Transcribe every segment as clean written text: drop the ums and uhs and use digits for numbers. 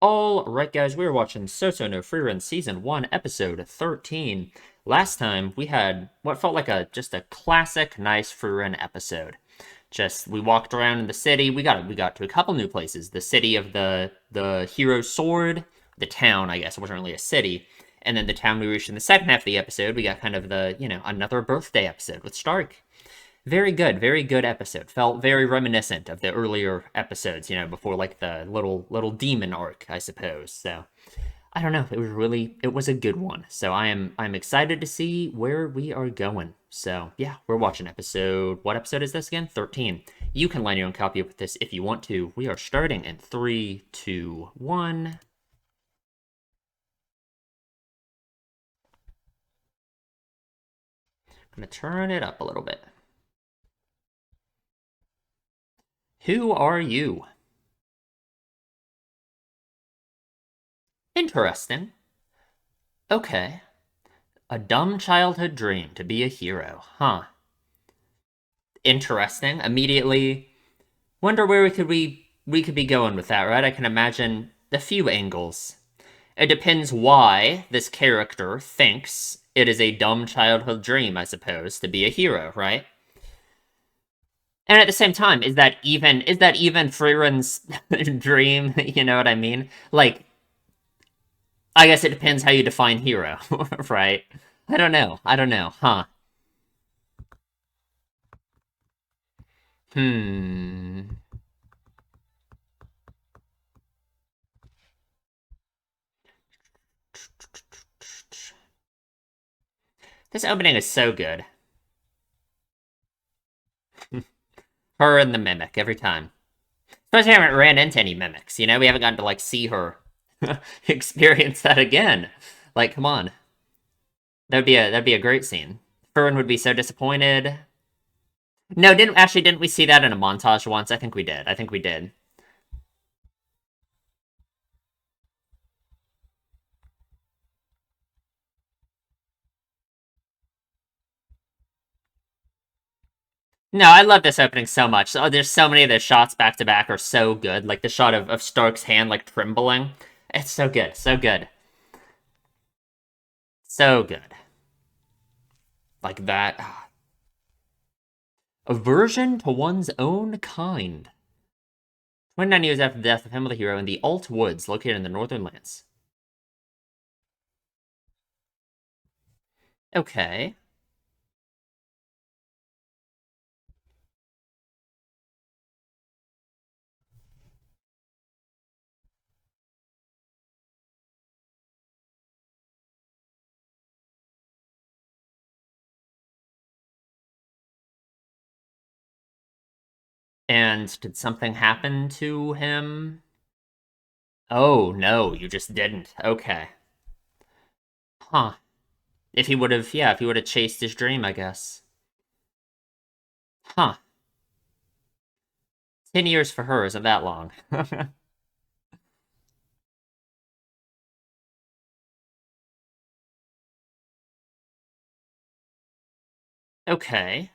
Alright, guys, we were watching Sousou no Frieren Season 1, Episode 13. Last time, we had what felt like just a classic, nice Frieren episode. We walked around in the city. We got to a couple new places. The city of the hero's sword, the town, I guess. It wasn't really a city. And then the town we reached in the second half of the episode, we got kind of another birthday episode with Stark. Very good episode. Felt very reminiscent of the earlier episodes, before like the little demon arc, I suppose. So I don't know. It was a good one. So I'm excited to see where we are going. So yeah, we're watching episode. What episode is this again? 13. You can line your own copy up with this if you want to. We are starting in 3, 2, 1. I'm gonna turn it up a little bit. Who are you? Interesting. Okay. A dumb childhood dream to be a hero, huh? Interesting. Immediately wonder where we could be going with that, right? I can imagine a few angles. It depends why this character thinks it is a dumb childhood dream, I suppose, to be a hero, right? And at the same time, is that even Frieren's dream? You know what I mean? Like, I guess it depends how you define hero, right? I don't know. Huh. Hmm. This opening is so good. Her and the mimic every time. Especially I haven't ran into any mimics, We haven't gotten to, like, see her experience that again. Like, come on. That'd be a great scene. Fern would be so disappointed. No, didn't we see that in a montage once? I think we did. I think we did. No, I love this opening so much. Oh, there's so many of the shots back to back are so good. Like the shot of Stark's hand like trembling. It's so good. So good. So good. Like that. Aversion to one's own kind. 29 years after the death of him, the hero, in the Alt Woods, located in the Northern Lands. Okay. And did something happen to him? Oh, no, you just didn't. Okay. Huh. If he would have chased his dream, I guess. Huh. 10 years for her isn't that long. Okay.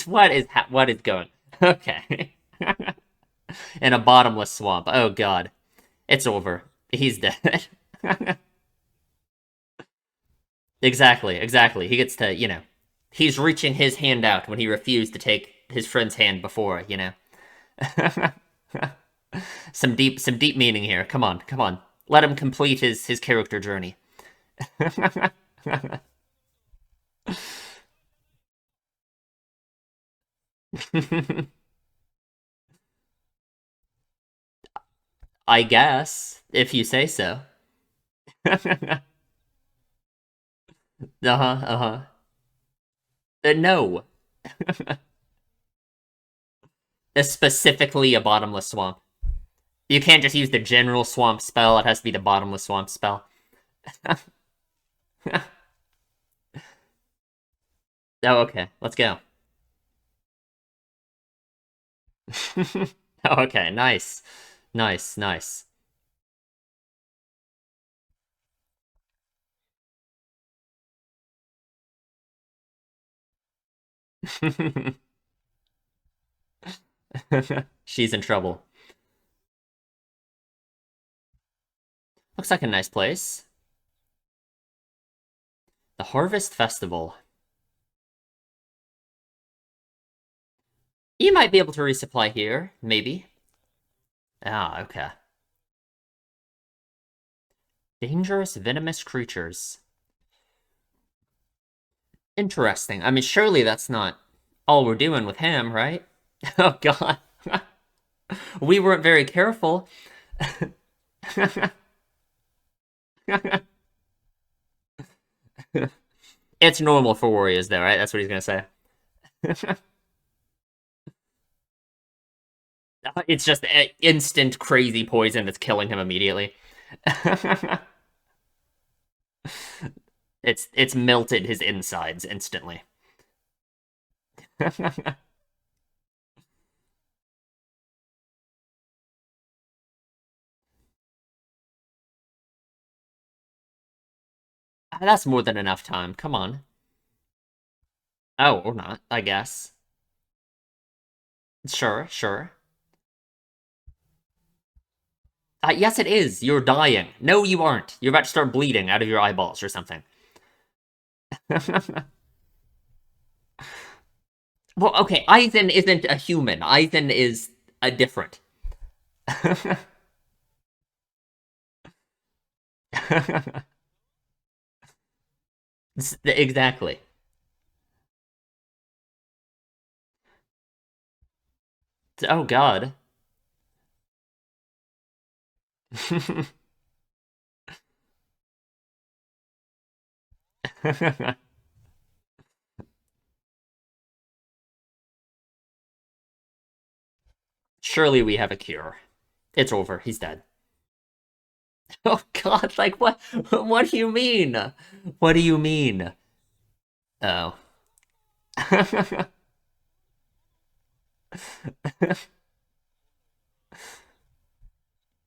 What is going? Okay. In a bottomless swamp. Oh god. It's over. He's dead. Exactly. He gets to. He's reaching his hand out when he refused to take his friend's hand before. Some deep meaning here. Come on. Let him complete his character journey. I guess, if you say so. Uh-huh, uh-huh. No. It's specifically a bottomless swamp. You can't just use the general swamp spell, it has to be the bottomless swamp spell. Oh, okay. Let's go. Oh, okay, nice. Nice. She's in trouble. Looks like a nice place. The Harvest Festival. You might be able to resupply here, maybe. Ah, okay. Dangerous, venomous creatures. Interesting. I mean, surely that's not all we're doing with him, right? Oh, God. We weren't very careful. It's normal for warriors, though, right? That's what he's gonna say. It's just instant crazy poison that's killing him immediately. It's melted his insides instantly. That's more than enough time. Come on. Oh, or not, I guess. Sure, sure. Yes, it is. You're dying. No, you aren't. You're about to start bleeding out of your eyeballs or something. Well, okay, Aizen isn't a human. Aizen is a different. Exactly. Oh, God. Surely we have a cure. It's over. He's dead. Oh, God, like what? What do you mean? What do you mean? Oh.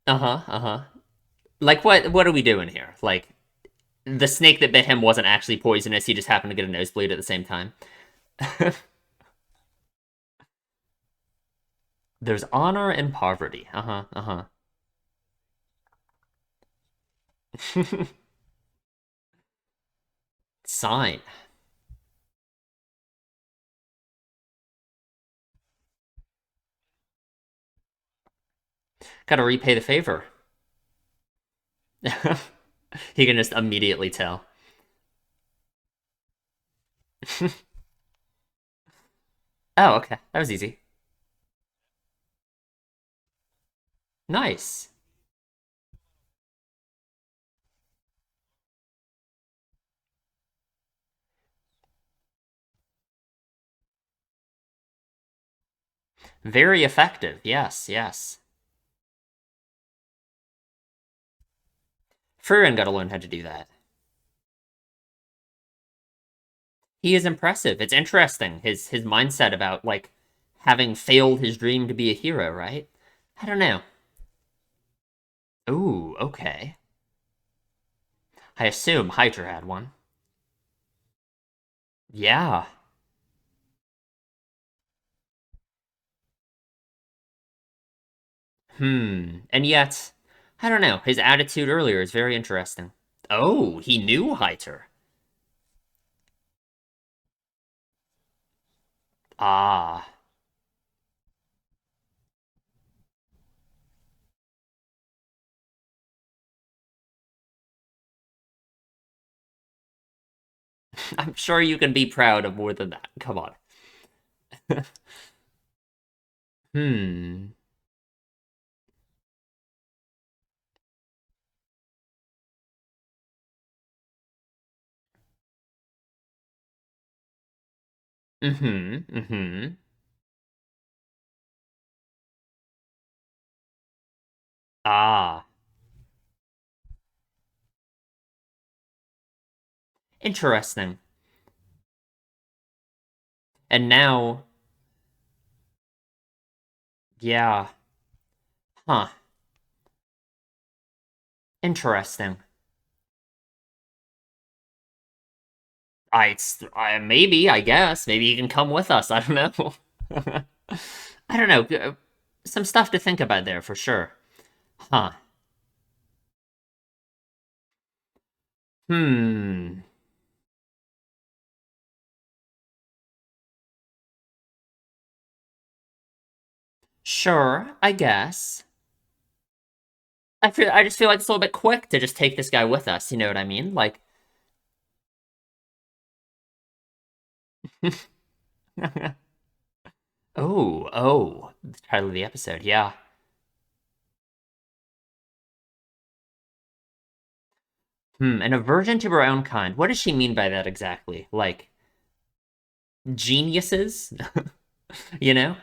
Uh-huh, uh-huh. Like what are we doing here? Like the snake that bit him wasn't actually poisonous, he just happened to get a nosebleed at the same time. There's honor and poverty. Uh-huh, uh-huh. Sign. Gotta repay the favor. He can just immediately tell. Oh, okay. That was easy. Nice. Very effective. Yes, yes. Frieren gotta learn how to do that. He is impressive. It's interesting. His mindset about like having failed his dream to be a hero, right? I don't know. Ooh, okay. I assume Hydra had one. Yeah. And yet, I don't know. His attitude earlier is very interesting. Oh, he knew Hyter. Ah. I'm sure you can be proud of more than that. Come on. Hmm. Mm-hmm. Mm-hmm. Ah. Interesting. And now, yeah. Huh. Interesting. Maybe, I guess. Maybe you can come with us. I don't know. I don't know. Some stuff to think about there for sure. Huh. Hmm. Sure, I guess. I just feel like it's a little bit quick to just take this guy with us, you know what I mean? Like oh, the title of the episode, yeah. An aversion to her own kind. What does she mean by that exactly? Like geniuses, you know?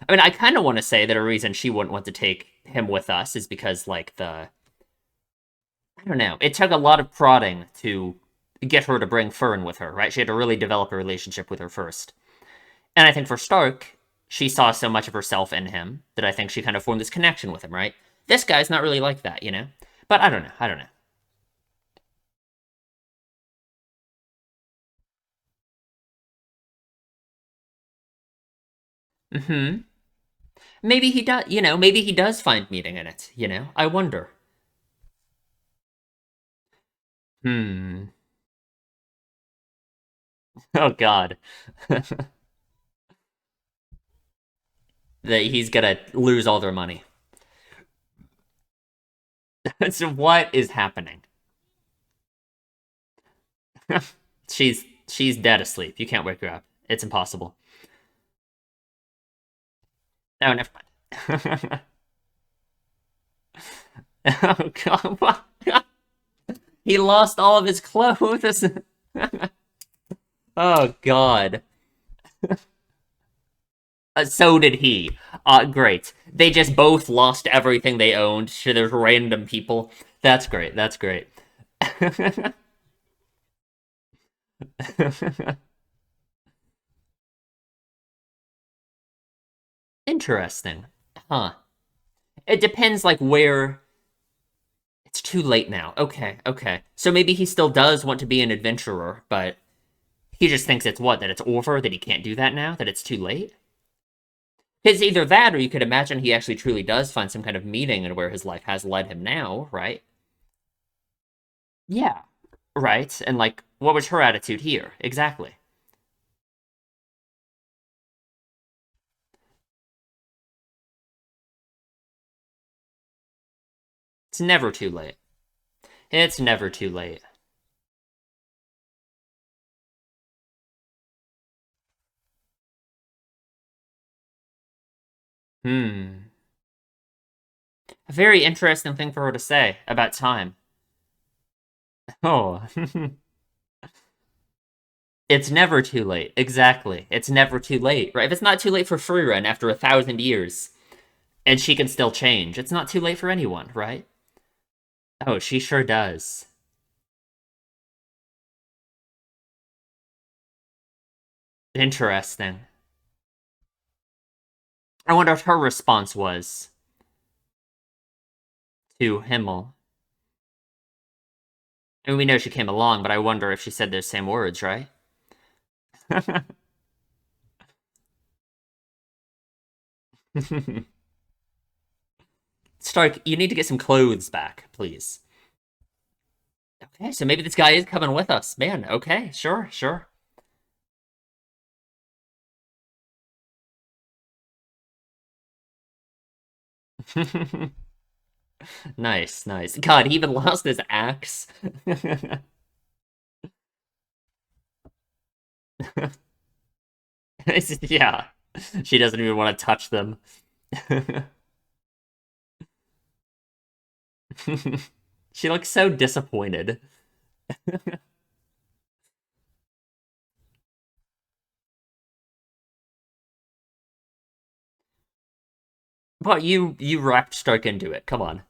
I mean, I kind of want to say that a reason she wouldn't want to take him with us is because, like, I don't know, it took a lot of prodding to get her to bring Fern with her, right? She had to really develop a relationship with her first. And I think for Stark, she saw so much of herself in him that I think she kind of formed this connection with him, right? This guy's not really like that, you know? But I don't know. I don't know. Hmm. Maybe he does, maybe he does find meaning in it, you know? I wonder. Hmm. Oh, God. That he's gonna lose all their money. So what is happening? She's dead asleep. You can't wake her up. It's impossible. Oh, never mind. Oh God! He lost all of his clothes. Oh God! So did he. Great. They just both lost everything they owned to those random people. That's great. That's great. Interesting. Huh. It depends, like, where. It's too late now. Okay, okay. So maybe he still does want to be an adventurer, but he just thinks it's what? That it's over? That he can't do that now? That it's too late? It's either that, or you could imagine he actually truly does find some kind of meaning in where his life has led him now, right? Yeah. Right? And, like, what was her attitude here? Exactly. It's never too late. It's never too late. Hmm. A very interesting thing for her to say about time. Oh. It's never too late. Exactly. It's never too late, right? If it's not too late for Frieren after 1,000 years, and she can still change, it's not too late for anyone, right? Oh, she sure does. Interesting. I wonder what her response was to Himmel. I mean, we know she came along, but I wonder if she said those same words, right? Stark, you need to get some clothes back, please. Okay, so maybe this guy is coming with us. Man, okay, sure, sure. Nice, nice. God, he even lost his axe. Yeah. She doesn't even want to touch them. She looks so disappointed. But you wrapped Stark into it. Come on.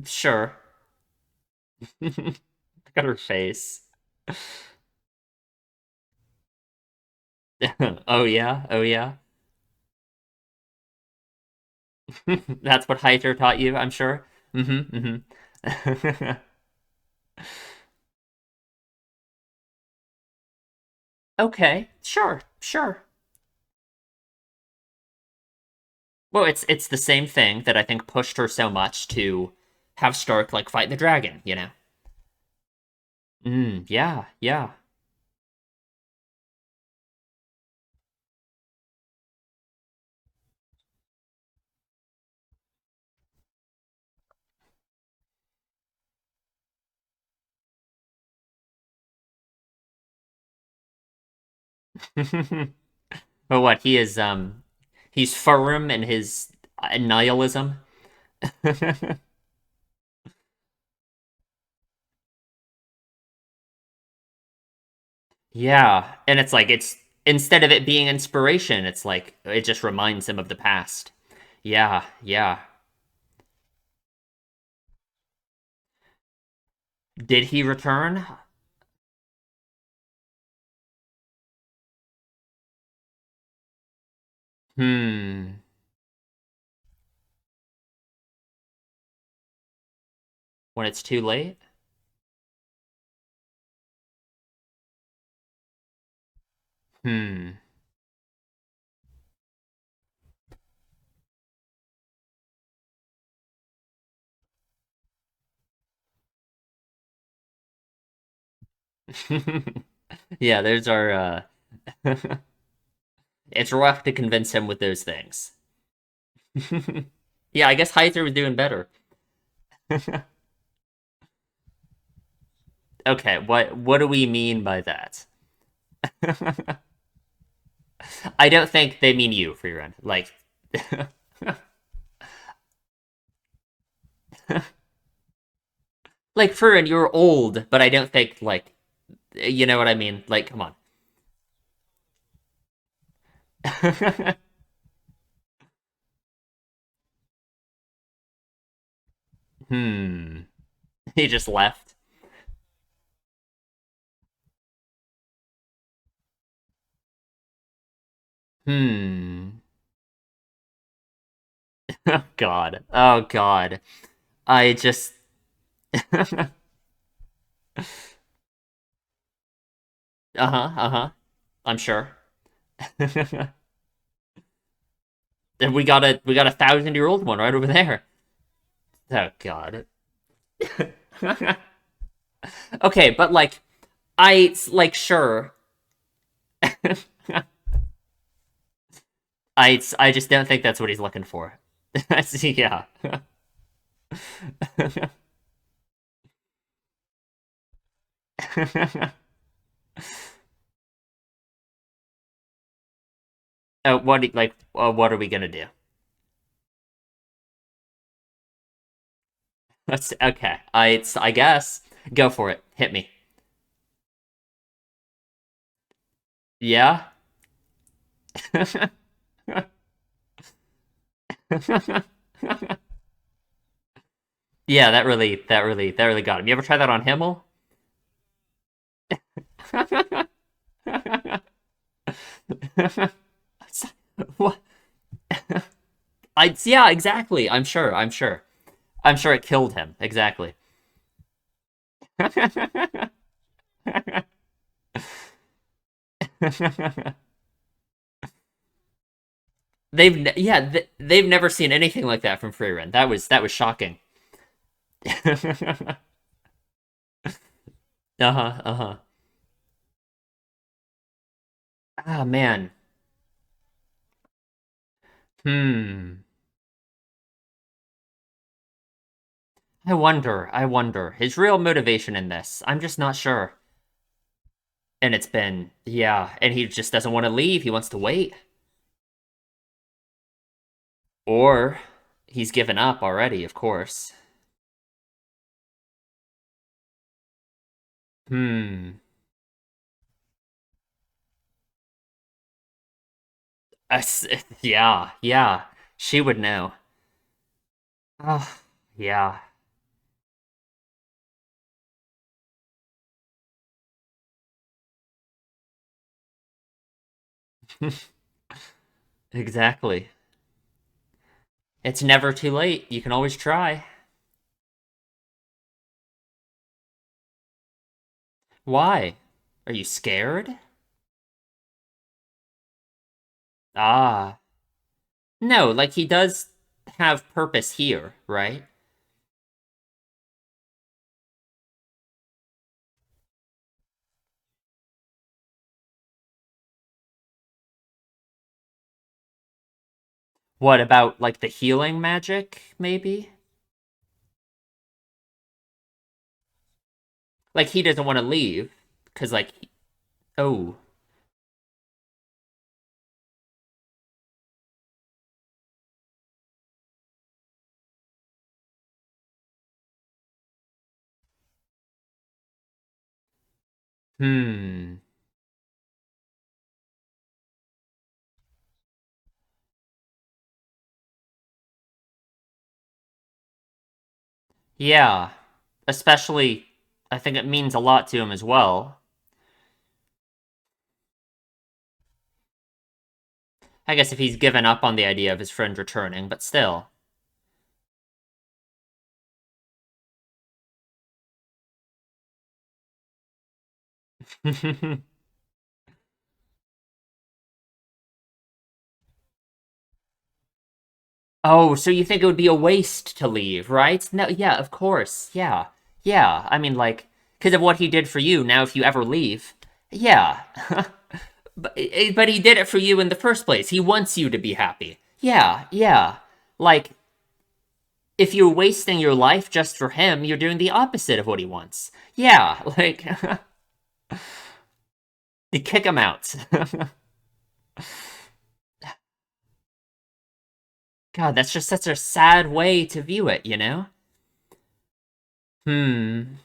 Sure. Look at her face. Oh yeah, oh yeah. That's what Hyter taught you, I'm sure. Mm-hmm. Mm-hmm. Okay, sure, sure. Well, it's the same thing that I think pushed her so much to have Stark like fight the dragon, you know? Yeah, yeah. But what he is he's firm in his nihilism. Yeah, and it's like it's instead of it being inspiration, it's like it just reminds him of the past. Yeah, yeah. Did he return? Hmm. When it's too late? Hmm. Yeah, there's our it's rough to convince him with those things. Yeah, I guess Heiser was doing better. Okay, what do we mean by that? I don't think they mean you, Frieren. Like Frieren, you're old, but I don't think you know what I mean. Like, come on. Hmm. He just left. Hmm. Oh God. Oh God. I just. Uh huh. Uh huh. I'm sure. And we got a 1,000-year-old one right over there. Oh God. Okay, but sure. I just don't think that's what he's looking for. Yeah. what are we gonna do? Let's okay. I guess go for it. Hit me. Yeah. Yeah, that really got him. You ever try that on Himmel? What? Yeah, exactly. I'm sure it killed him. Exactly. They've never seen anything like that from Frieren. That was shocking. Uh-huh, uh-huh. Ah, man. Hmm. I wonder. His real motivation in this. I'm just not sure. And it's been, yeah, and he just doesn't want to leave. He wants to wait. Or he's given up already, of course. Hmm. Yeah, yeah. She would know. Oh, yeah. Exactly. It's never too late. You can always try. Why? Are you scared? Ah. No, like he does have purpose here, right? What about like the healing magic, maybe? Like he doesn't want to leave because like oh, hmm. Yeah. Especially I think it means a lot to him as well. I guess if he's given up on the idea of his friend returning, but still. Oh, so you think it would be a waste to leave, right? No, yeah, of course. Yeah. Yeah. I mean, like, because of what he did for you, now if you ever leave, yeah. But he did it for you in the first place. He wants you to be happy. Yeah, yeah. Like, if you're wasting your life just for him, you're doing the opposite of what he wants. Yeah, like, you kick him out. God, that's just such a sad way to view it, you know? Hmm.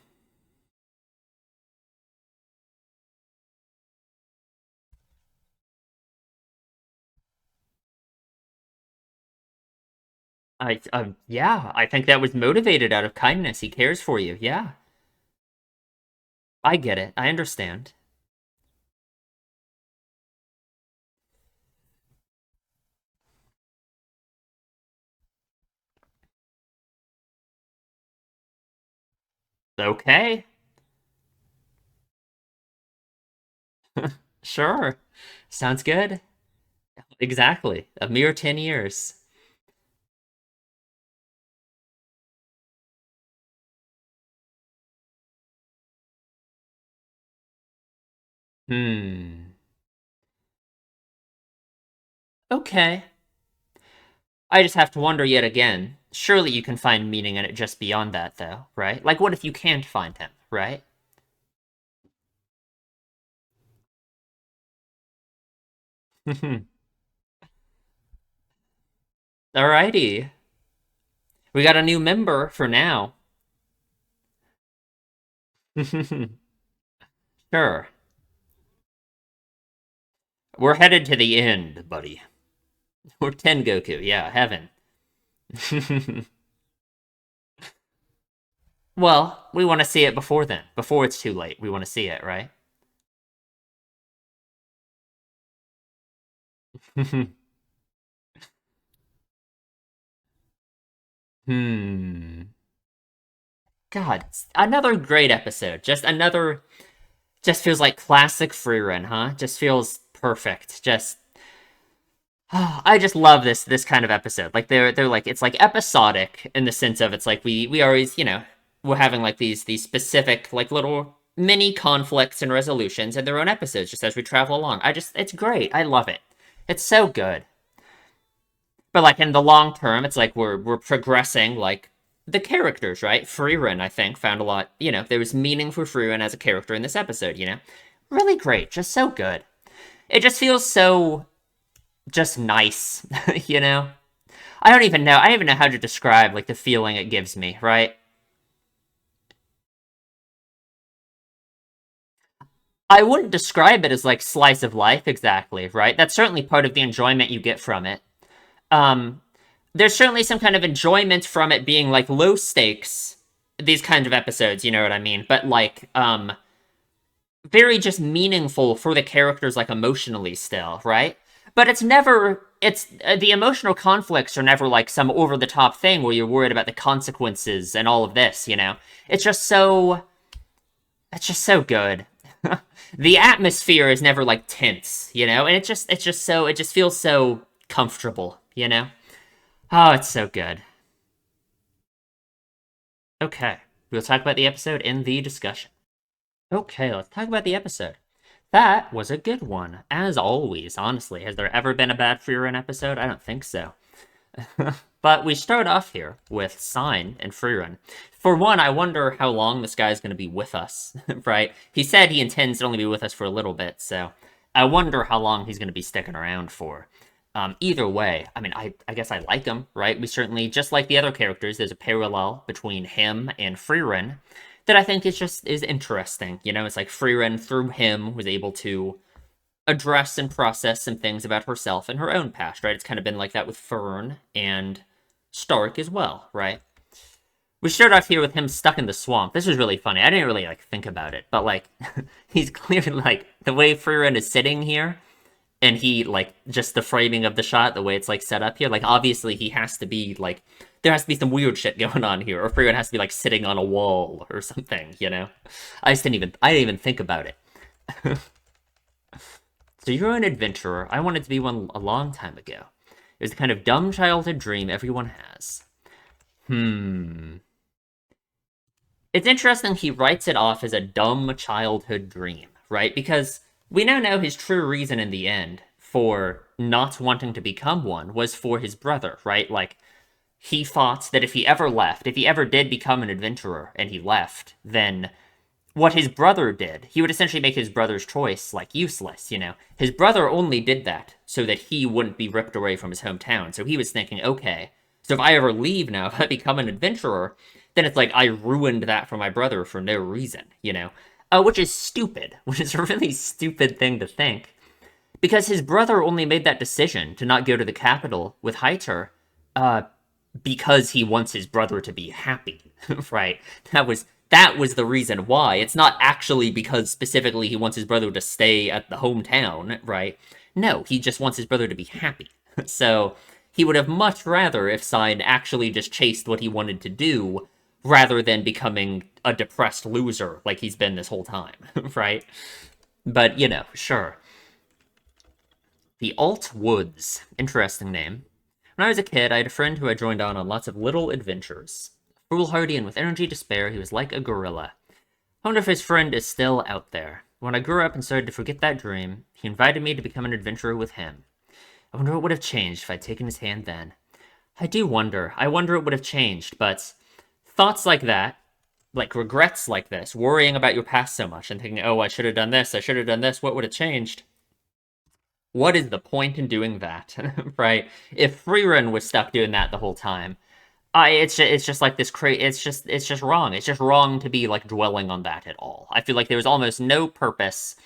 Yeah, I think that was motivated out of kindness. He cares for you. Yeah, I get it. I understand. Okay, sure. Sounds good. Exactly. A mere 10 years. Hmm. Okay. I just have to wonder yet again. Surely you can find meaning in it just beyond that, though, right? Like, what if you can't find him, right? Alrighty. We got a new member for now. Sure. We're headed to the end, buddy. We're Tengoku. Yeah, heaven. Well, we want to see it before then. Before it's too late. We want to see it, right? Hmm. God, another great episode. Just feels like classic Frieren, huh? Just feels perfect. Just I just love this kind of episode. Like they're like it's like episodic in the sense of it's like we always, we're having like these specific like little mini conflicts and resolutions in their own episodes just as we travel along. It's great. I love it. It's so good. But like in the long term, it's like we're progressing like the characters, right? Frieren, I think, found a lot, there was meaning for Frieren as a character in this episode. Really great, just so good. It just feels so just nice, you know? I don't even know how to describe like the feeling it gives me, right? I wouldn't describe it as like slice of life exactly, right? That's certainly part of the enjoyment you get from it. Um, there's certainly some kind of enjoyment from it being like low stakes, these kinds of episodes, you know what I mean? But like, very just meaningful for the characters, like emotionally still, right? But the emotional conflicts are never like some over the top thing where you're worried about the consequences and all of this. It's just so, it's just so good. The atmosphere is never like tense, and it just feels so comfortable, you know? Oh, it's so good. Okay, we'll talk about the episode in the discussion. Okay, let's talk about the episode. That was a good one, as always, honestly. Has there ever been a bad Frieren episode? I don't think so. But we start off here with Sign and Frieren. For one, I wonder how long this guy's going to be with us, right? He said he intends to only be with us for a little bit, so I wonder how long he's going to be sticking around for. Either way, I mean, I guess I like him, right? We certainly, just like the other characters, there's a parallel between him and Frieren that I think is interesting. You know, it's like Frieren, through him, was able to address and process some things about herself and her own past, right? It's kind of been like that with Fern and Stark as well, right? We start off here with him stuck in the swamp. This was really funny. I didn't really like think about it, but like he's clearly like the way Frieren is sitting here, and he like just the framing of the shot, the way it's like set up here. Like obviously he has to be like there has to be some weird shit going on here, or Frieren has to be like sitting on a wall or something, you know? I didn't even think about it. So you're an adventurer. I wanted to be one a long time ago. It was the kind of dumb childhood dream everyone has. It's interesting he writes it off as a dumb childhood dream, right? Because we now know his true reason in the end for not wanting to become one was for his brother, right? Like, he thought that if he ever left, if he ever did become an adventurer and he left, then what his brother did, he would essentially make his brother's choice, like, useless, you know? His brother only did that so that he wouldn't be ripped away from his hometown. So he was thinking, okay, so if I ever leave now, if I become an adventurer, then it's like I ruined that for my brother for no reason, you know? Which is stupid, which is a really stupid thing to think. Because his brother only made that decision to not go to the capital with Hyter, because he wants his brother to be happy, right? That was the reason why. It's not actually because specifically he wants his brother to stay at the hometown, right? No, he just wants his brother to be happy. So he would have much rather if Sign actually just chased what he wanted to do rather than becoming a depressed loser like he's been this whole time, right? But, you know, sure. The Alt Woods. Interesting name. When I was a kid, I had a friend who I joined on lots of little adventures. Foolhardy and with energy to spare, he was like a gorilla. I wonder if his friend is still out there. When I grew up and started to forget that dream, he invited me to become an adventurer with him. I wonder what would have changed if I'd taken his hand then. I do wonder. I wonder what would have changed, but thoughts like that, like regrets like this, worrying about your past so much and thinking, oh, I should have done this, what would have changed? What is the point in doing that, right? If Frieren was stuck doing that the whole time, it's just like this it's just wrong. It's just wrong to be like dwelling on that at all. I feel like there was almost no purpose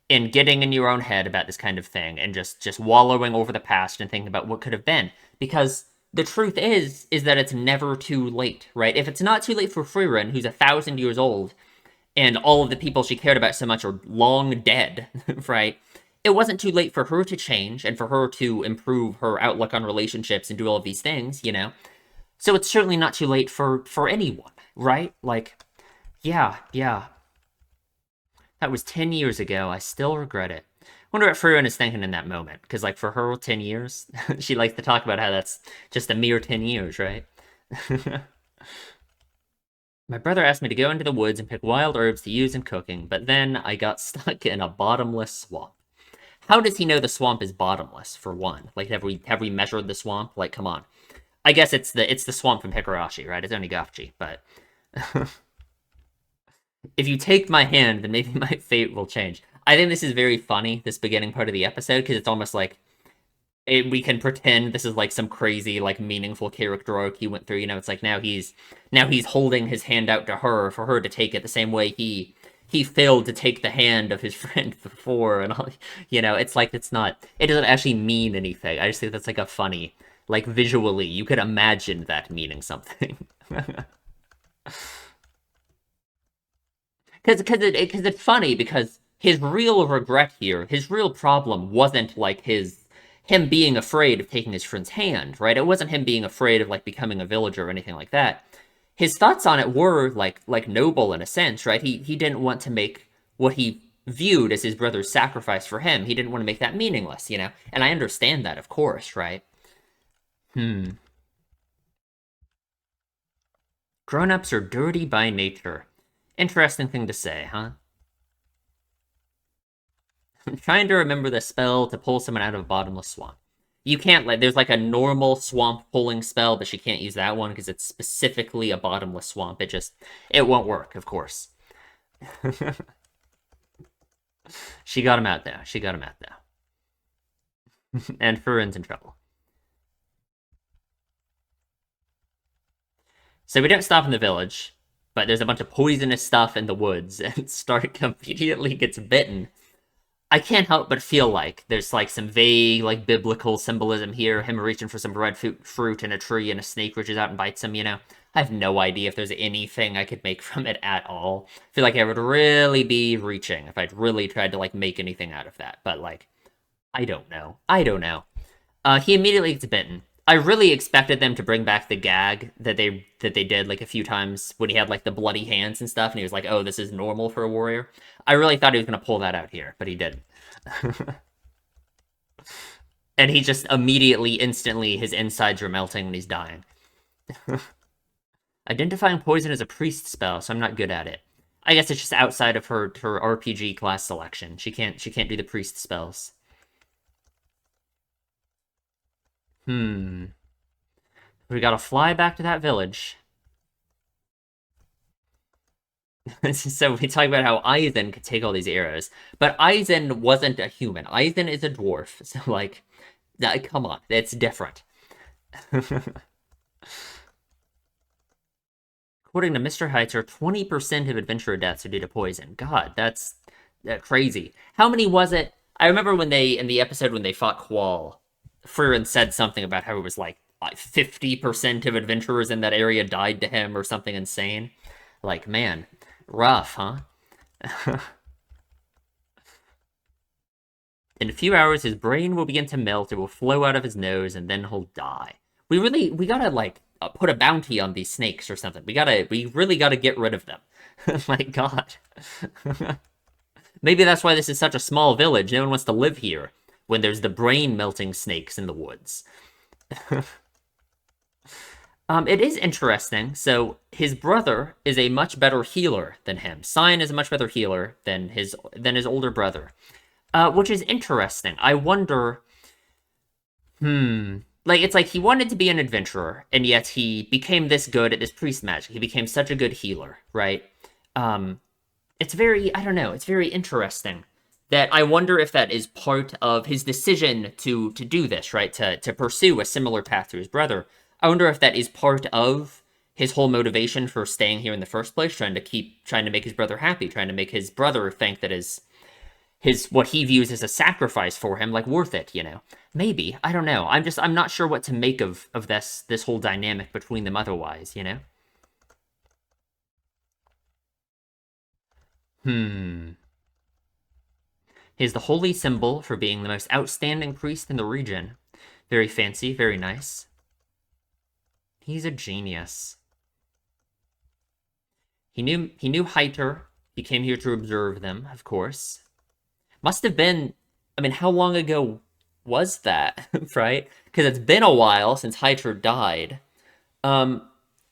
in getting in your own head about this kind of thing and just wallowing over the past and thinking about what could have been. Because the truth is that it's never too late, right? If it's not too late for Frieren, who's 1,000 years old, and all of the people she cared about so much are long dead, right? It wasn't too late for her to change and for her to improve her outlook on relationships and do all of these things, you know? So it's certainly not too late for anyone, right? Like, yeah. That was 10 years ago. I still regret it. Wonder what Frieren is thinking in that moment. Because, like, for her, 10 years, she likes to talk about how that's just a mere 10 years, right? My brother asked me to go into the woods and pick wild herbs to use in cooking, but then I got stuck in a bottomless swamp. How does he know the swamp is bottomless, for one? Like, have we measured the swamp? Like, come on. I guess it's the swamp from Higurashi, right? It's only Onigashiki, but if you take my hand, then maybe my fate will change. I think this is very funny, this beginning part of the episode, because it's almost like we can pretend this is like some crazy, like meaningful character arc he went through. You know, it's like now he's holding his hand out to her for her to take it the same way he failed to take the hand of his friend before, and all. You know, it's like it doesn't actually mean anything. I just think that's like a funny, like visually, you could imagine that meaning something. Because it's funny because his real regret here, his real problem wasn't like him being afraid of taking his friend's hand, right? It wasn't him being afraid of like becoming a villager or anything like that. His thoughts on it were like noble in a sense, right? He didn't want to make what he viewed as his brother's sacrifice for him. He didn't want to make that meaningless, you know? And I understand that, of course, right? Hmm. Grown-ups are dirty by nature. Interesting thing to say, huh? I'm trying to remember the spell to pull someone out of a bottomless swamp. You can't like there's like a normal swamp pulling spell, but she can't use that one because it's specifically a bottomless swamp. It won't work, of course. She got him out there. She got him out there. And Furin's in trouble. So we don't stop in the village, but there's a bunch of poisonous stuff in the woods, and Stark immediately gets bitten. I can't help but feel like there's like some vague, like biblical symbolism here. Him reaching for some red fruit in a tree, and a snake reaches out and bites him. I have no idea if there's anything I could make from it at all. I feel like I would really be reaching if I'd really tried to like make anything out of that. But like, I don't know. I don't know. He immediately gets bitten. I really expected them to bring back the gag that they did like a few times when he had like the bloody hands and stuff, and he was like, "Oh, this is normal for a warrior." I really thought he was gonna pull that out here, but he didn't. And he just immediately, instantly, his insides are melting and he's dying. Identifying poison is a priest spell, so I'm not good at it. I guess it's just outside of her RPG class selection. She can't do the priest spells. Hmm. We gotta fly back to that village. So we talk about how Aizen could take all these arrows, but Aizen wasn't a human. Aizen is a dwarf, so like, come on, it's different. According to Mr. Heitzer, 20% of adventurer deaths are due to poison. God, that's crazy. How many was it? I remember when in the episode when they fought Qual, Frieren said something about how it was like 50% of adventurers in that area died to him or something insane. Like, man, rough, huh? In a few hours, his brain will begin to melt, it will flow out of his nose, and then he'll die. We gotta, like, put a bounty on these snakes or something. We really gotta get rid of them. My god. Maybe that's why this is such a small village. No one wants to live here when there's the brain-melting snakes in the woods. It is interesting. So his brother is a much better healer than him. Cyan is a much better healer than his older brother, which is interesting. I wonder. Like it's like he wanted to be an adventurer, and yet he became this good at this priest magic. He became such a good healer, right? It's very I don't know. It's very interesting that I wonder if that is part of his decision to do this, right? To pursue a similar path to his brother. I wonder if that is part of his whole motivation for staying here in the first place, trying to make his brother happy, trying to make his brother think that his what he views as a sacrifice for him, like worth it. Maybe. I don't know. I'm not sure what to make of this whole dynamic between them otherwise. Hmm. He is the holy symbol for being the most outstanding priest in the region. Very fancy, very nice. He's a genius. He knew Heiter. He came here to observe them, of course. Must have been, I mean, how long ago was that, right? Because it's been a while since Heiter died. Um,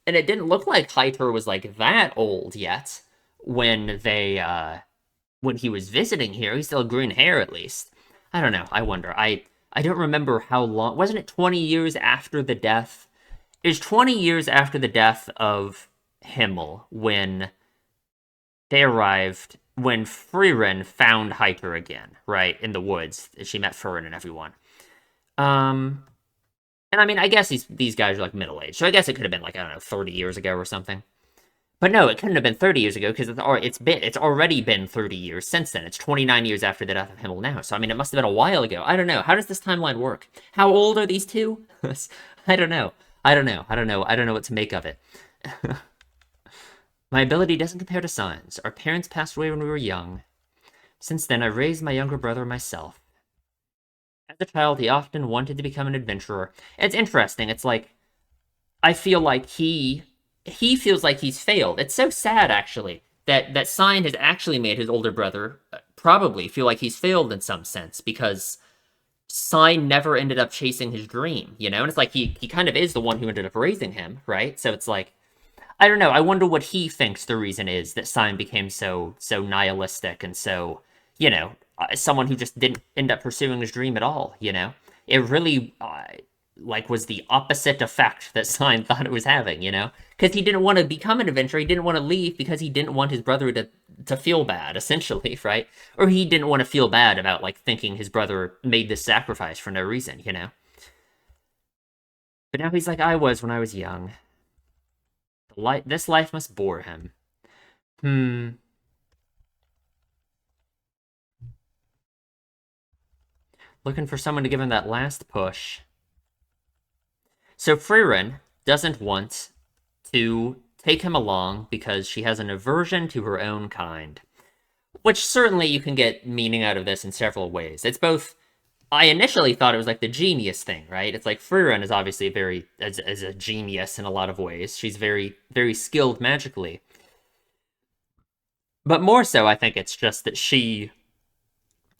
and it didn't look like Heiter was like that old yet when he was visiting here. He still had green hair at least. I don't know. I wonder. I don't remember how long. Wasn't it 20 years after the death? It was 20 years after the death of Himmel when they arrived, when Frieren found Hiker again, right, in the woods. She met Frieren and everyone. Um, and I mean, I guess these guys are like middle aged, so I guess it could have been like I don't know, 30 years ago or something. But no, it couldn't have been 30 years ago because it's already been 30 years since then. It's 29 years after the death of Himmel now. So I mean, it must have been a while ago. I don't know. How does this timeline work? How old are these two? I don't know. I don't know. I don't know. I don't know what to make of it. My ability doesn't compare to Sign's. Our parents passed away when we were young. Since then, I raised my younger brother myself. As a child, he often wanted to become an adventurer. It's interesting. It's like, I feel like he feels like he's failed. It's so sad, actually, that Sign has actually made his older brother probably feel like he's failed in some sense, because Sign never ended up chasing his dream, you know? And it's like he kind of is the one who ended up raising him, right? So it's like I don't know. I wonder what he thinks the reason is that Sign became so nihilistic and so, someone who just didn't end up pursuing his dream at all, you know? It really like was the opposite effect that Sign thought it was having, you know? Because he didn't want to become an adventurer, he didn't want to leave because he didn't want his brother to feel bad, essentially, right? Or he didn't want to feel bad about like thinking his brother made this sacrifice for no reason, you know? But now he's like I was when I was young. This life must bore him. Hmm. Looking for someone to give him that last push. So Frieren doesn't want to take him along because she has an aversion to her own kind. Which certainly you can get meaning out of this in several ways. It's both. I initially thought it was like the genius thing, right? It's like Frieren is obviously as a genius in a lot of ways. She's very skilled magically. But more so, I think it's just that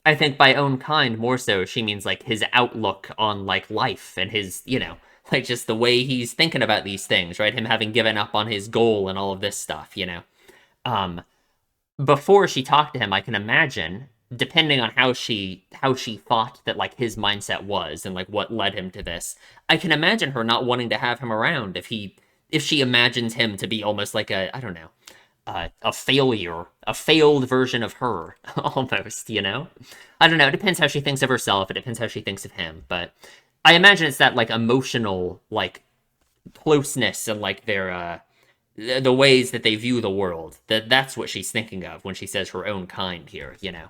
I think by own kind, more so, she means like his outlook on like life and his, like just the way he's thinking about these things, right? Him having given up on his goal and all of this stuff, you know. Um, Before she talked to him, I can imagine, depending on how she thought that like his mindset was and like what led him to this, I can imagine her not wanting to have him around if she imagines him to be almost like a I don't know a failure, a failed version of her, almost, you know? I don't know. It depends how she thinks of herself. It depends how she thinks of him. But I imagine it's that, like, emotional, like, closeness and, like, the ways that they view the world. That's what she's thinking of when she says her own kind here, you know?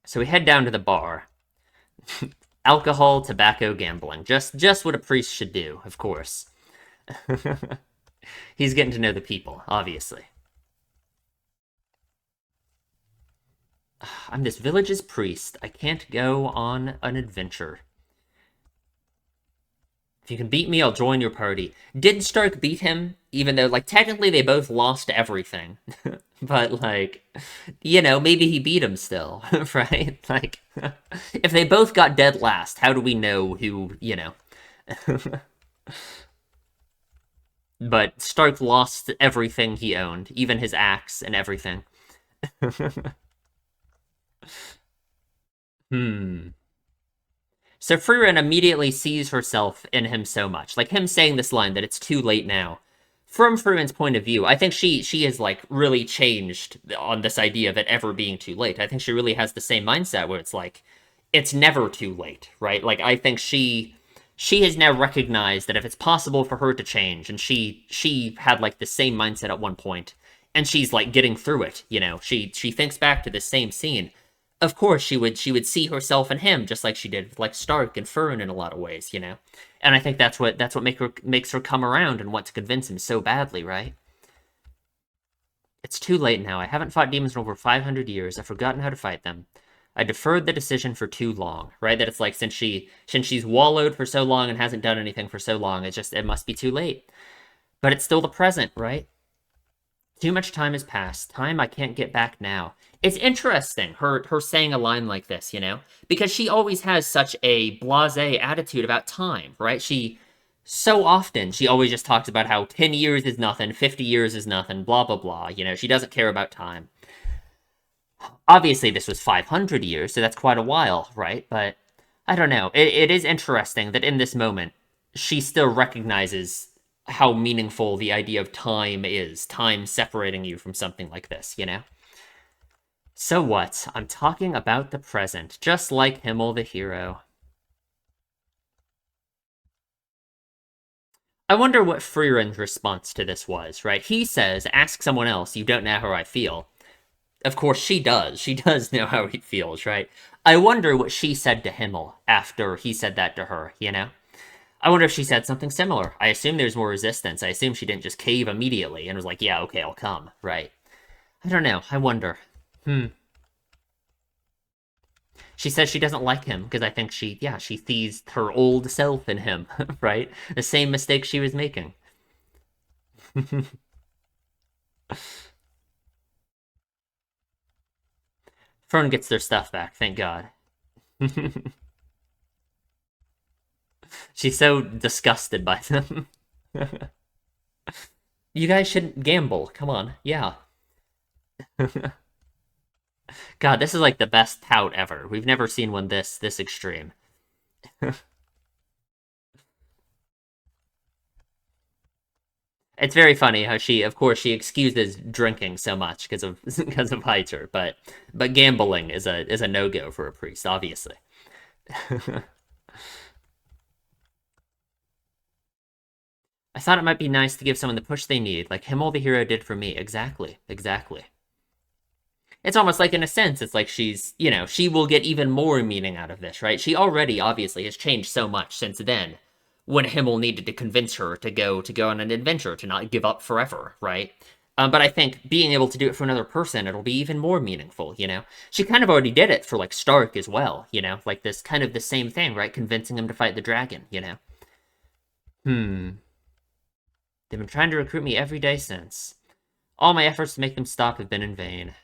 So we head down to the bar. Alcohol, tobacco, gambling. Just what a priest should do, of course. He's getting to know the people, obviously. I'm this village's priest. I can't go on an adventure. If you can beat me, I'll join your party. Did Stark beat him? Even though, like, technically they both lost everything. But, like, maybe he beat him still, right? Like, if they both got dead last, how do we know who? But Stark lost everything he owned, even his axe and everything. Hmm. So Frieren immediately sees herself in him so much. Like him saying this line that it's too late now. From Frieren's point of view, I think she has like really changed on this idea of it ever being too late. I think she really has the same mindset where it's like it's never too late, right? Like I think she has now recognized that if it's possible for her to change, and she had like the same mindset at one point, and she's like getting through it, you know. She thinks back to the same scene. Of course, she would see herself in him just like she did with like Stark and Fern in a lot of ways, you know. And I think that's what makes her come around and want to convince him so badly, right? It's too late now. I haven't fought demons in over 500 years. I've forgotten how to fight them. I deferred the decision for too long, right? That it's like since she's wallowed for so long and hasn't done anything for so long, it must be too late. But it's still the present, right? Too much time has passed. Time I can't get back now. It's interesting, her saying a line like this, you know? Because she always has such a blasé attitude about time, right? So often, she always just talks about how 10 years is nothing, 50 years is nothing, blah, blah, blah. You know, she doesn't care about time. Obviously, this was 500 years, so that's quite a while, right? But I don't know. It is interesting that in this moment, she still recognizes how meaningful the idea of time is, time separating you from something like this, you know? So what? I'm talking about the present, just like Himmel the hero. I wonder what Frieren's response to this was, right? He says, ask someone else, you don't know how I feel. Of course, she does. She does know how he feels, right? I wonder what she said to Himmel after he said that to her, you know? I wonder if she said something similar. I assume there's more resistance. I assume she didn't just cave immediately and was like, yeah, okay, I'll come, right? I don't know. I wonder. Hmm. She says she doesn't like him because I think she sees her old self in him, right? The same mistake she was making. Fern gets their stuff back, thank God. She's so disgusted by them. You guys shouldn't gamble. Come on. Yeah. God, this is like the best pout ever. We've never seen one this extreme. It's very funny how she, of course, she excuses drinking so much because of because of Highter, but gambling is a no go for a priest, obviously. I thought it might be nice to give someone the push they need, like Himmel the hero did for me. Exactly, exactly. It's almost like, in a sense, it's like she's, she will get even more meaning out of this, right? She already obviously has changed so much since then, when Himmel needed to convince her to go on an adventure, to not give up forever, right? But I think being able to do it for another person, it'll be even more meaningful. She kind of already did it for, like, Stark as well. Like this kind of the same thing, right? Convincing him to fight the dragon. Hmm. They've been trying to recruit me every day since. All my efforts to make them stop have been in vain.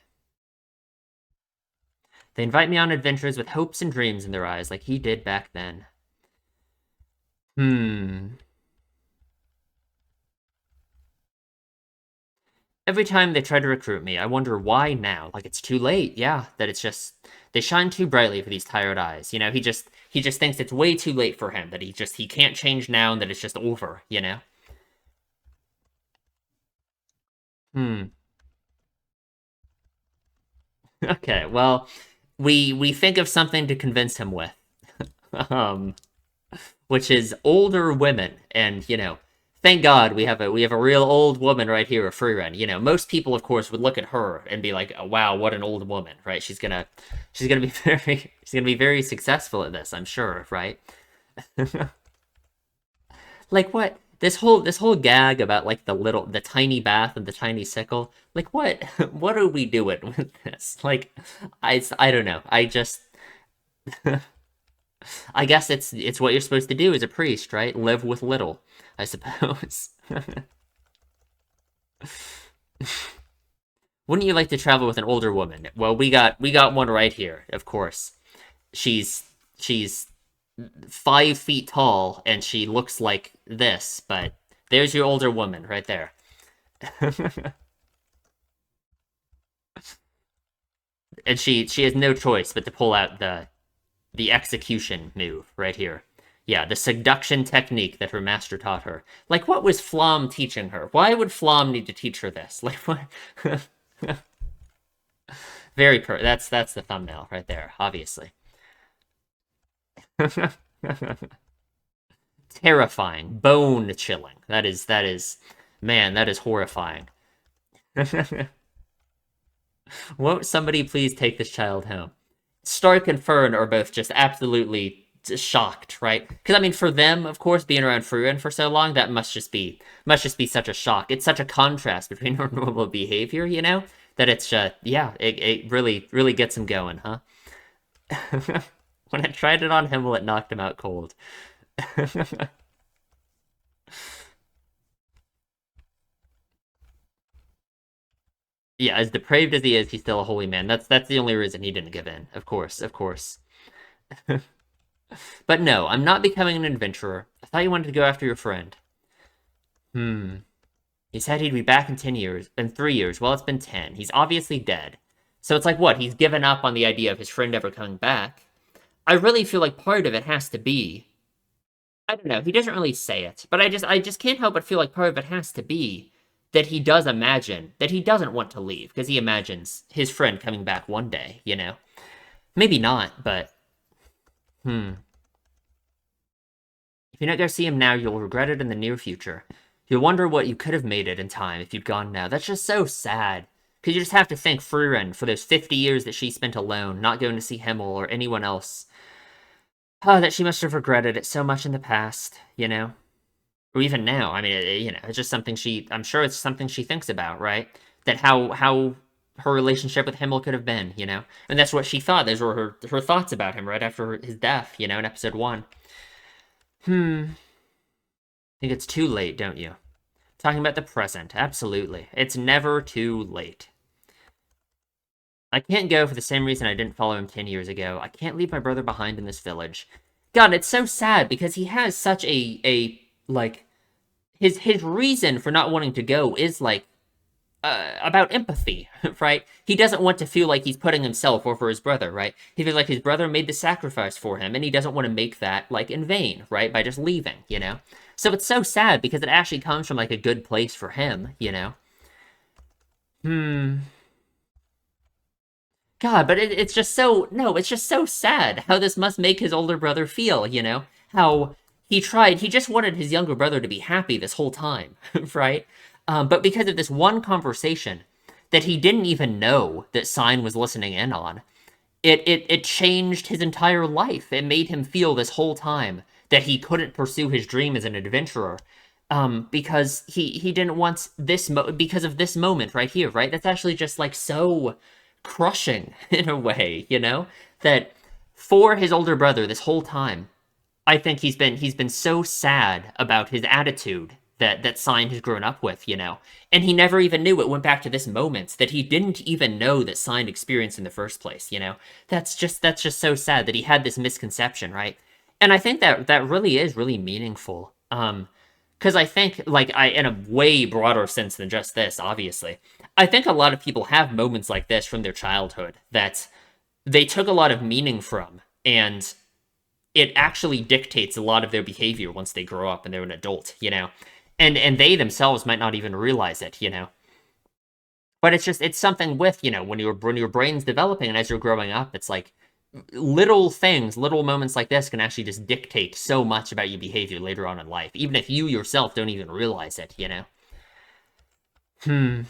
They invite me on adventures with hopes and dreams in their eyes, like he did back then. Hmm. Every time they try to recruit me, I wonder why now. Like it's too late. Yeah, that it's just they shine too brightly for these tired eyes. He just thinks it's way too late for him. That he can't change now, and that it's just over. Hmm. Okay. Well, we think of something to convince him with. Um. Which is older women. And thank God we have a real old woman right here, a Frieren. Most people, of course, would look at her and be like, oh, "Wow, what an old woman!" Right? She's gonna be very successful at this, I'm sure, right? Like what? This whole gag about like the tiny bath and the tiny sickle. Like what? What are we doing with this? Like, I don't know. I guess it's what you're supposed to do as a priest, right? Live with little, I suppose. Wouldn't you like to travel with an older woman? Well, we got one right here, of course. She's 5 feet tall and she looks like this, but there's your older woman right there. And she has no choice but to pull out the execution move right here. Yeah, the seduction technique that her master taught her. Like, what was Flom teaching her? Why would Flom need to teach her this? Like, what? That's the thumbnail right there, obviously. Terrifying, bone chilling. That is, man, that is horrifying. Won't somebody please take this child home? Stark and Fern are both just absolutely shocked, right? Because I mean, for them, of course, being around Frieren for so long, that must just be such a shock. It's such a contrast between her normal behavior, that it's yeah, it really gets him going, huh? When I tried it on him, well, it knocked him out cold. Yeah, as depraved as he is, he's still a holy man. That's the only reason he didn't give in. Of course, of course. But no, I'm not becoming an adventurer. I thought you wanted to go after your friend. Hmm. He said he'd be back in 10 years, in 3 years. Well, it's been 10. He's obviously dead. So it's like what? He's given up on the idea of his friend ever coming back. I really feel like part of it has to be. I don't know. He doesn't really say it, but I just can't help but feel like part of it has to be that he does imagine that he doesn't want to leave because he imagines his friend coming back one day. Maybe not, but if you don't go see him now, you'll regret it in the near future. You'll wonder what you could have made it in time if you'd gone now. That's just so sad. Because you just have to thank Frieren for those 50 years that she spent alone, not going to see Himmel or anyone else. Oh, that she must have regretted it so much in the past. Or even now. I mean, it's just something I'm sure it's something she thinks about, right? That how her relationship with Himmel could have been. And that's what she thought. Those were her thoughts about him right after his death, in episode 1. Hmm. Think it's too late, don't you? Talking about the present, absolutely. It's never too late. I can't go for the same reason I didn't follow him 10 years ago. I can't leave my brother behind in this village. God, it's so sad because he has such a like his reason for not wanting to go is like about empathy, right? He doesn't want to feel like he's putting himself over his brother, right? He feels like his brother made the sacrifice for him, and he doesn't want to make that like in vain, right? By just leaving, you know. So it's so sad because it actually comes from like a good place for him, you know. Hmm. God, but it's just so no, it's just so sad how this must make his older brother feel, you know? How he just wanted his younger brother to be happy this whole time, right? But because of this one conversation that he didn't even know that Sign was listening in on, it changed his entire life. It made him feel this whole time that he couldn't pursue his dream as an adventurer, because he didn't want because of this moment right here, right? That's actually just like so crushing in a way, you know, that for his older brother this whole time, I think he's been so sad about his attitude that Sign has grown up with, you know, and he never even knew it went back to this moment that he didn't even know that Sign experienced in the first place, you know. That's just so sad that he had this misconception, right? And I think that really is really meaningful. Because I think, like, in a way broader sense than just this, obviously, I think a lot of people have moments like this from their childhood that they took a lot of meaning from, and it actually dictates a lot of their behavior once they grow up and they're an adult, you know? And they themselves might not even realize it, you know? But it's something with, you know, when your brain's developing and as you're growing up, it's like little things, little moments like this can actually just dictate so much about your behavior later on in life, even if you yourself don't even realize it, you know? Hmm.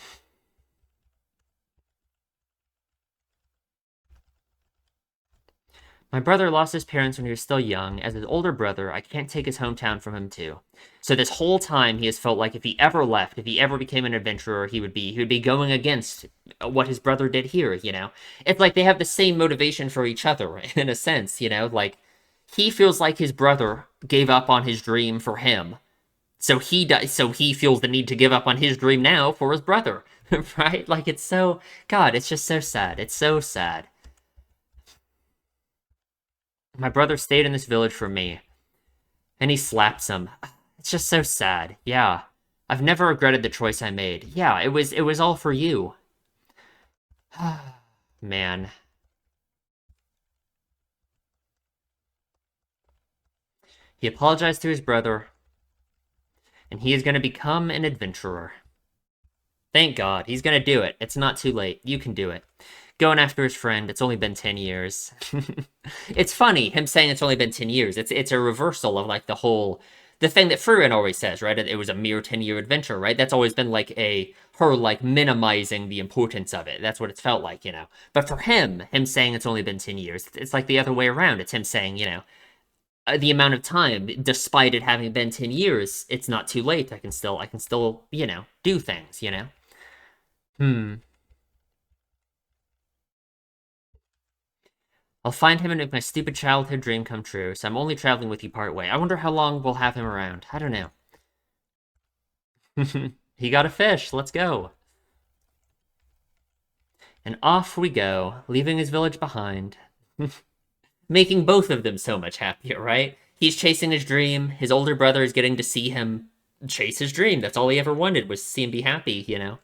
My brother lost his parents when he was still young. As his older brother, I can't take his hometown from him too. So this whole time he has felt like if he ever left, if he ever became an adventurer, he would be going against what his brother did here, you know. It's like they have the same motivation for each other in a sense, you know, like he feels like his brother gave up on his dream for him. So he feels the need to give up on his dream now for his brother, right? Like it's so God, it's just so sad. It's so sad. My brother stayed in this village for me, and he slaps him. It's just so sad. Yeah. I've never regretted the choice I made. Yeah, it was all for you. Man. He apologized to his brother, and he is going to become an adventurer. Thank God. He's going to do it. It's not too late. You can do it. Going after his friend. It's only been 10 years. It's funny, him saying it's only been 10 years. It's a reversal of like the thing that Frieren always says, right? It was a mere 10-year adventure, right? That's always been like her like minimizing the importance of it. That's what it's felt like, you know. But for him saying it's only been 10 years, it's like the other way around. It's him saying, you know, the amount of time, despite it having been 10 years, it's not too late. I can still, you know, do things, you know. Hmm. I'll find him and make my stupid childhood dream come true, so I'm only traveling with you part way. I wonder how long we'll have him around. I don't know. He got a fish. Let's go. And off we go, leaving his village behind. Making both of them so much happier, right? He's chasing his dream. His older brother is getting to see him chase his dream. That's all he ever wanted was to see him be happy, you know?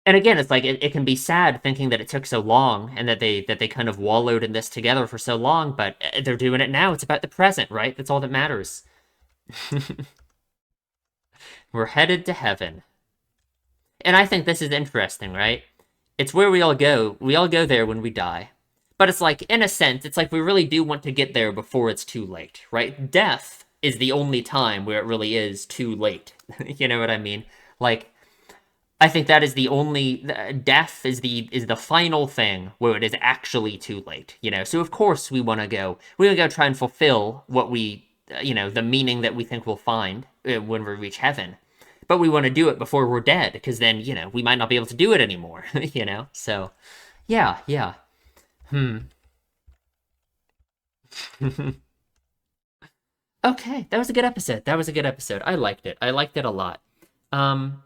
And again, it's like it can be sad thinking that it took so long and that they kind of wallowed in this together for so long, but they're doing it now. It's about the present, right? That's all that matters. We're headed to heaven. And I think this is interesting, right? It's where we all go. We all go there when we die. But it's like, in a sense, it's like we really do want to get there before it's too late, right? Death is the only time where it really is too late. You know what I mean? Like, I think that is the only death is the final thing where it is actually too late, you know. So of course we want to go try and fulfill what you know, the meaning that we think we'll find when we reach heaven. But we want to do it before we're dead because then, you know, we might not be able to do it anymore, you know. So, yeah, yeah. Hmm. Okay, that was a good episode. That was a good episode. I liked it. I liked it a lot. Um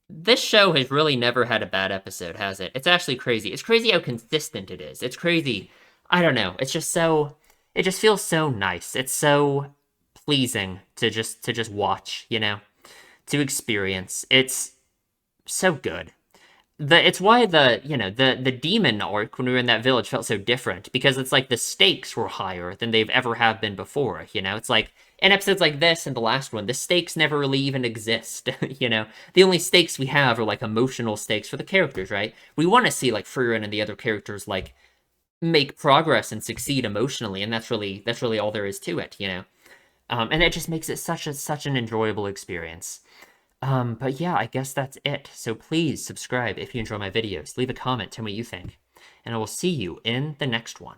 This show has really never had a bad episode, has it? It's actually crazy. It's crazy how consistent it is. It's crazy. I don't know. It's just so. It just feels so nice. It's so pleasing to just watch. To experience. It's so good. It's why the demon arc when we were in that village felt so different, because it's like the stakes were higher than they've ever have been before. It's like in episodes like this and the last one, the stakes never really even exist. The only stakes we have are like emotional stakes for the characters, right? We want to see like Frieren and the other characters like make progress and succeed emotionally, and that's really all there is to it. And it just makes it such an enjoyable experience. But yeah, I guess that's it. So please subscribe if you enjoy my videos. Leave a comment, tell me what you think. And I will see you in the next one.